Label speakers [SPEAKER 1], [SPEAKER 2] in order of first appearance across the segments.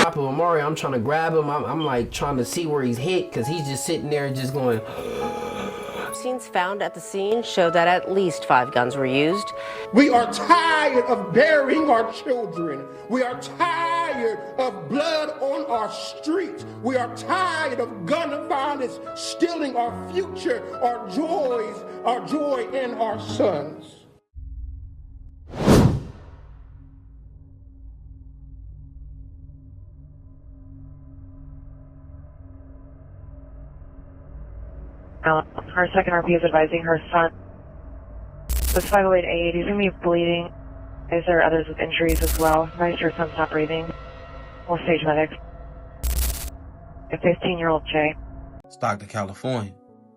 [SPEAKER 1] top of Amari. I'm trying to grab him. I'm like trying to see where he's hit because he's just sitting there just going.
[SPEAKER 2] Scenes found at the scene show that at least 5 guns were used.
[SPEAKER 3] We are tired of burying our children. We are tired of blood on our streets. We are tired of gun violence stealing our future, our joy, and our sons.
[SPEAKER 4] Her second RP is advising her son with 508 aid. He's going to be bleeding. Is there others with injuries as well? Advise her son's not breathing. We'll stage medics. A 15-year-old Jay.
[SPEAKER 5] Stockton, California,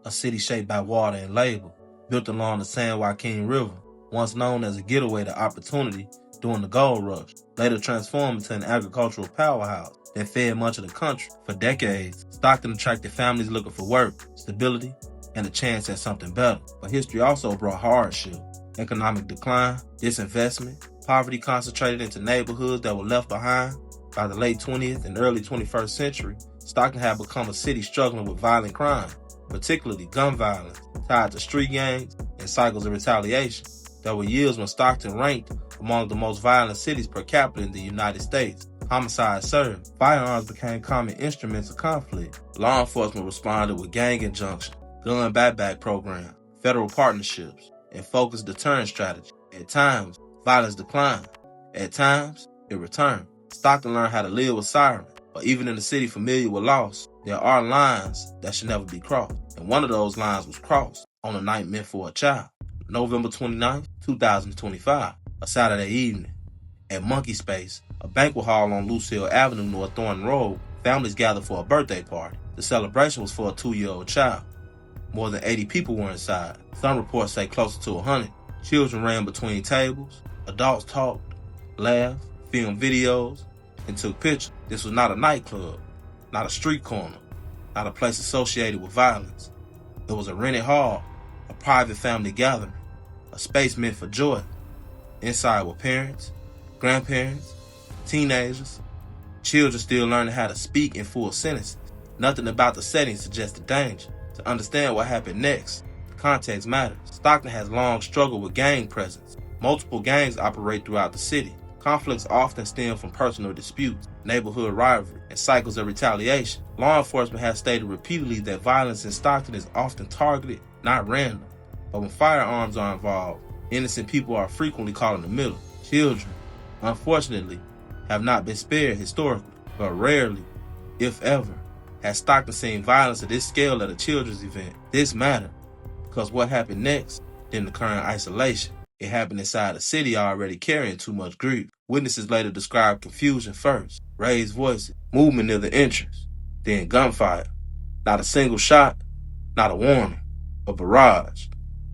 [SPEAKER 5] a city shaped by water and labor, built along the San Joaquin River, once known as a getaway to opportunity during the gold rush, later transformed into an agricultural powerhouse that fed much of the country. For decades, Stockton attracted families looking for work, stability, and a chance at something better. But history also brought hardship, economic decline, disinvestment, poverty concentrated into neighborhoods that were left behind. By the late 20th and early 21st century, Stockton had become a city struggling with violent crime, particularly gun violence, tied to street gangs and cycles of retaliation. There were years when Stockton ranked among the most violent cities per capita in the United States. Homicides surged. Firearms became common instruments of conflict. Law enforcement responded with gang injunction, gun buyback programs, federal partnerships, and focused deterrence strategy. At times, violence declined. At times, it returned. Stockton learned how to live with sirens, but even in a city familiar with loss, there are lines that should never be crossed. And one of those lines was crossed on a night meant for a child. November 29, 2025, a Saturday evening. At Monkey Space, a banquet hall on Lucille Avenue, North Thornton Road, families gathered for a birthday party. The celebration was for a 2-year-old child. More than 80 people were inside. Some reports say closer to 100. Children ran between tables. Adults talked, laughed, filmed videos, and took pictures. This was not a nightclub, not a street corner, not a place associated with violence. It was a rented hall, a private family gathering, a space meant for joy. Inside were parents, grandparents, teenagers, children still learning how to speak in full sentences. Nothing about the setting suggested danger. To understand what happened next, the context matters. Stockton has long struggled with gang presence. Multiple gangs operate throughout the city. Conflicts often stem from personal disputes, neighborhood rivalry, and cycles of retaliation. Law enforcement has stated repeatedly that violence in Stockton is often targeted, not random. But when firearms are involved, innocent people are frequently caught in the middle. Children, unfortunately, have not been spared historically, but rarely, if ever, has Stockton seen violence at this scale at a children's event. This mattered because what happened next didn't occur in isolation. It happened inside a city already carrying too much grief. Witnesses later described confusion first, raised voices, movement near the entrance, then gunfire. Not a single shot, not a warning, a barrage.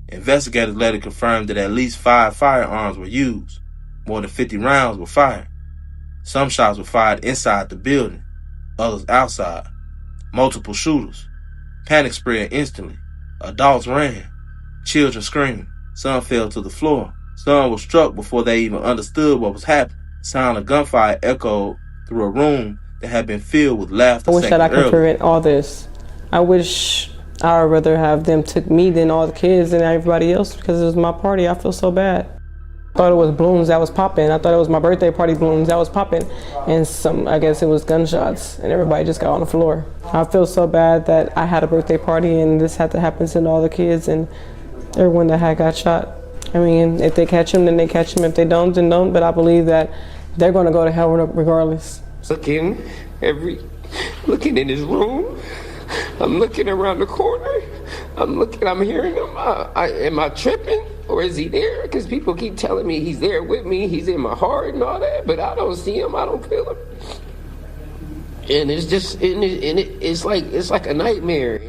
[SPEAKER 5] Investigators later confirmed that at least 5 firearms were used. More than 50 rounds were fired. Some shots were fired inside the building, others outside. Multiple shooters. Panic spread instantly. Adults ran. Children screamed. Some fell to the floor. Some were struck before they even understood what was happening. Sound of gunfire echoed through a room that had been filled with laughter.
[SPEAKER 6] I wish that I could prevent all this. I wish I would rather have them took me than all the kids and everybody else because it was my party. I feel so bad. I thought it was balloons that was popping. I thought it was my birthday party balloons that was popping. And I guess it was gunshots and everybody just got on the floor. I feel so bad that I had a birthday party and this had to happen to all the kids and everyone that had got shot. I mean, if they catch him, then they catch him. If they don't, then don't. But I believe that they're going to go to hell regardless.
[SPEAKER 3] Looking in his room. I'm looking around the corner. I'm hearing him. Am I tripping? Or is he there? Because people keep telling me he's there with me. He's in my heart and all that. But I don't see him. I don't feel him. And it's just, it's like a nightmare.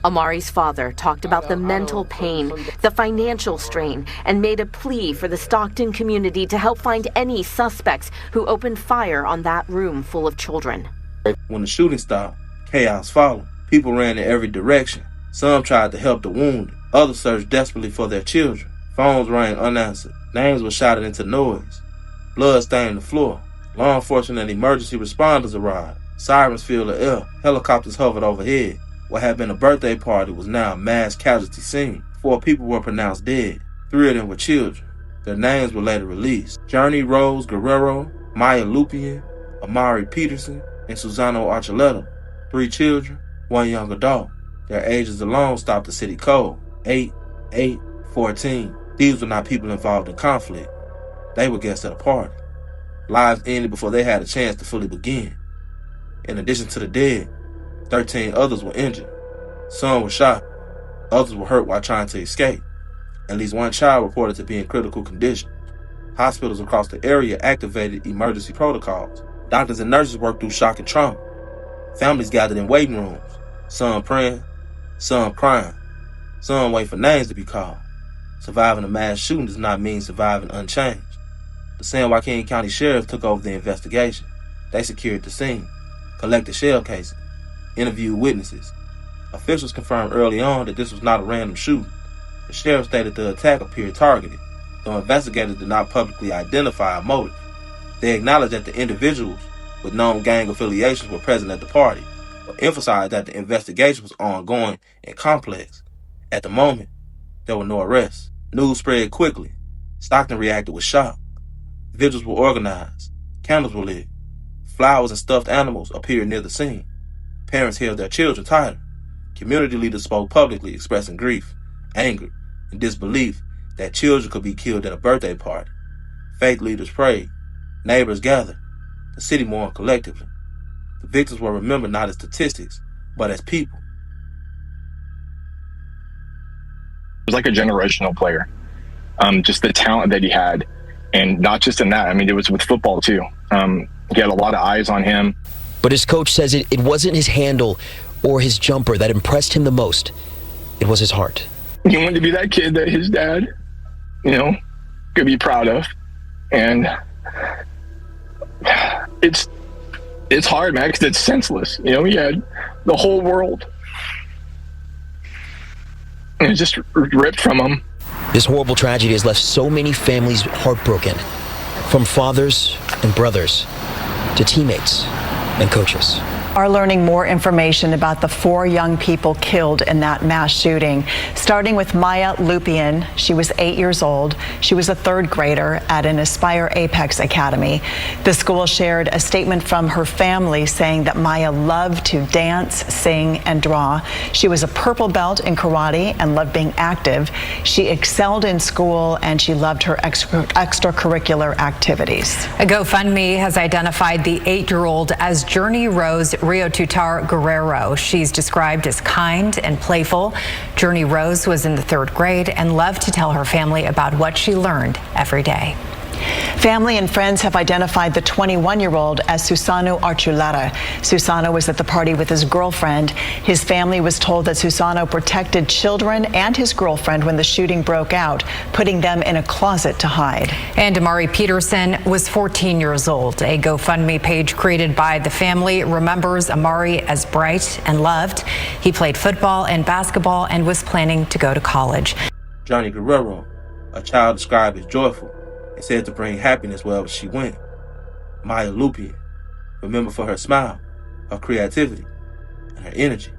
[SPEAKER 2] Amari's father talked about the mental pain, the financial strain, and made a plea for the Stockton community to help find any suspects who opened fire on that room full of children.
[SPEAKER 5] When the shooting stopped, chaos followed. People ran in every direction. Some tried to help the wounded. Others searched desperately for their children. Phones rang unanswered. Names were shouted into noise. Blood stained the floor. Law enforcement and emergency responders arrived. Sirens filled the air. Helicopters hovered overhead. What had been a birthday party was now a mass casualty scene. 4 people were pronounced dead. 3 of them were children. Their names were later released. Journey Rose Guerrero, Maya Lupien, Amari Peterson, and Susano Archuleta. 3 children, 1 young adult. Their ages alone stopped the city code. 8, 8, 14. These were not people involved in conflict. They were guests at a party. Lives ended before they had a chance to fully begin. In addition to the dead, 13 others were injured. Some were shot. Others were hurt while trying to escape. At least 1 child reported to be in critical condition. Hospitals across the area activated emergency protocols. Doctors and nurses worked through shock and trauma. Families gathered in waiting rooms, some praying, some crying, some wait for names to be called. Surviving a mass shooting does not mean surviving unchanged. The San Joaquin County Sheriff took over the investigation. They secured the scene, collected shell casings, interviewed witnesses. Officials confirmed early on that this was not a random shooting. The sheriff stated the attack appeared targeted, though investigators did not publicly identify a motive. They acknowledged that the individuals with known gang affiliations were present at the party, but emphasized that the investigation was ongoing and complex. At the moment, there were no arrests. News spread quickly. Stockton reacted with shock. Vigils were organized. Candles were lit. Flowers and stuffed animals appeared near the scene. Parents held their children tighter. Community leaders spoke publicly, expressing grief, anger, and disbelief that children could be killed at a birthday party. Faith leaders prayed. Neighbors gathered. The city mourned collectively. The victims were remembered not as statistics, but as people.
[SPEAKER 7] He was like a generational player. Just the talent that he had. And not just in that, I mean, it was with football too. He had a lot of eyes on him.
[SPEAKER 8] But his coach says it wasn't his handle or his jumper that impressed him the most. It was his heart.
[SPEAKER 7] He wanted to be that kid that his dad, could be proud of. And it's hard, man, because it's senseless. He had the whole world. And it just ripped from him.
[SPEAKER 8] This horrible tragedy has left so many families heartbroken, from fathers and brothers to teammates and coaches.
[SPEAKER 9] Are learning more information about the 4 young people killed in that mass shooting, starting with Maya Lupien. She was 8 years old. She was a 3rd grader at an Aspire Apex Academy. The school shared a statement from her family saying that Maya loved to dance, sing, and draw. She was a purple belt in karate and loved being active. She excelled in school and she loved her extracurricular activities.
[SPEAKER 10] A GoFundMe has identified the 8-year-old as Journey Rose Rio Tutar Guerrero. She's described as kind and playful. Journey Rose was in the 3rd grade and loved to tell her family about what she learned every day.
[SPEAKER 9] Family and friends have identified the 21-year-old as Susano Archuleta. Susano was at the party with his girlfriend. His family was told that Susano protected children and his girlfriend when the shooting broke out, putting them in a closet to hide.
[SPEAKER 10] And Amari Peterson was 14 years old. A GoFundMe page created by the family remembers Amari as bright and loved. He played football and basketball and was planning to go to college.
[SPEAKER 5] Johnny Guerrero, a child described as joyful, and said to bring happiness wherever she went. Maya Lupien, remembered for her smile, her creativity, and her energy.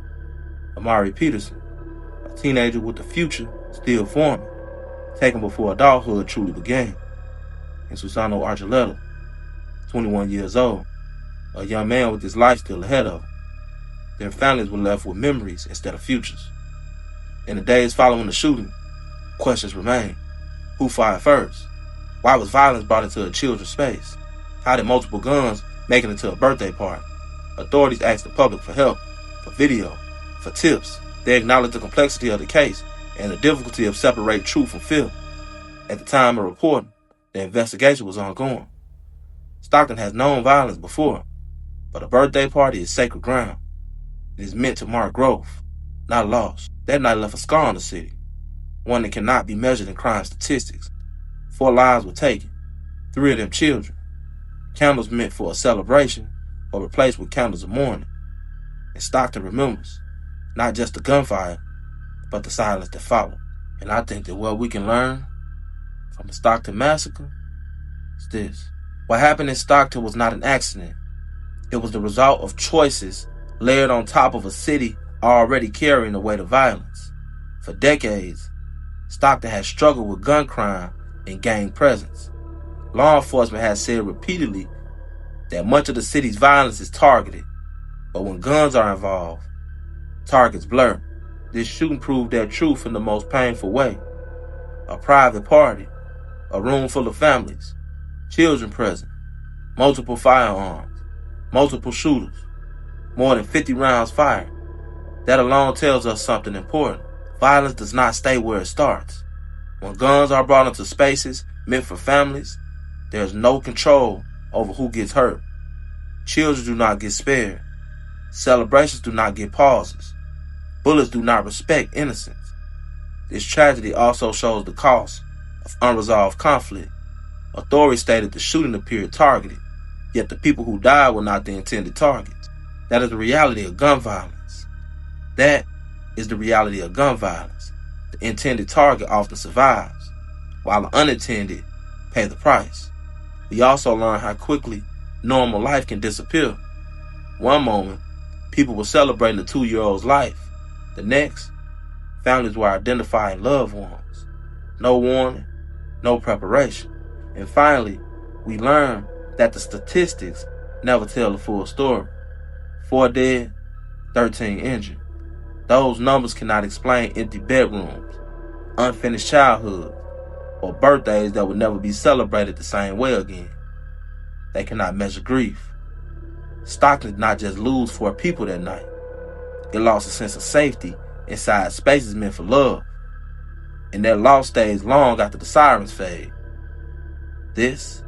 [SPEAKER 5] Amari Peterson, a teenager with the future still forming, taken before adulthood truly began. And Susano Archuleta, 21 years old, a young man with his life still ahead of him. Their families were left with memories instead of futures. In the days following the shooting, questions remain. Who fired first? Why was violence brought into a children's space? How did multiple guns make it into a birthday party? Authorities asked the public for help, for video, for tips. They acknowledged the complexity of the case and the difficulty of separating truth from fear. At the time of reporting, the investigation was ongoing. Stockton has known violence before, but a birthday party is sacred ground. It is meant to mark growth, not loss. That night left a scar on the city, one that cannot be measured in crime statistics. 4 lives were taken, 3 of them children. Candles meant for a celebration were replaced with candles of mourning. And Stockton remembers, not just the gunfire, but the silence that followed. And I think that what we can learn from the Stockton massacre is this. What happened in Stockton was not an accident. It was the result of choices layered on top of a city already carrying the weight of violence. For decades, Stockton has struggled with gun crime and gang presence. Law enforcement has said repeatedly that much of the city's violence is targeted, but when guns are involved, targets blur. This shooting proved that truth in the most painful way. A private party, a room full of families, children present, multiple firearms, multiple shooters, more than 50 rounds fired. That alone tells us something important. Violence does not stay where it starts. When guns are brought into spaces meant for families, there is no control over who gets hurt. Children do not get spared. Celebrations do not get pauses. Bullets do not respect innocence. This tragedy also shows the cost of unresolved conflict. Authorities stated the shooting appeared targeted, yet the people who died were not the intended targets. That is the reality of gun violence. That is the reality of gun violence. The intended target often survives, while the unintended pay the price. We also learn how quickly normal life can disappear. One moment, people were celebrating a 2-year-old's life. The next, families were identifying loved ones. No warning, no preparation. And finally, we learn that the statistics never tell the full story. 4 dead, 13 injured. Those numbers cannot explain empty bedrooms, unfinished childhood, or birthdays that would never be celebrated the same way again. They cannot measure grief. Stockton did not just lose 4 people that night. It lost a sense of safety inside spaces meant for love. And that loss stays long after the sirens fade. This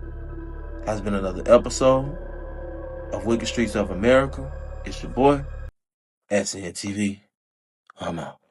[SPEAKER 5] has been another episode of Wicked Streets of America. It's your boy, SN TV. I'm out.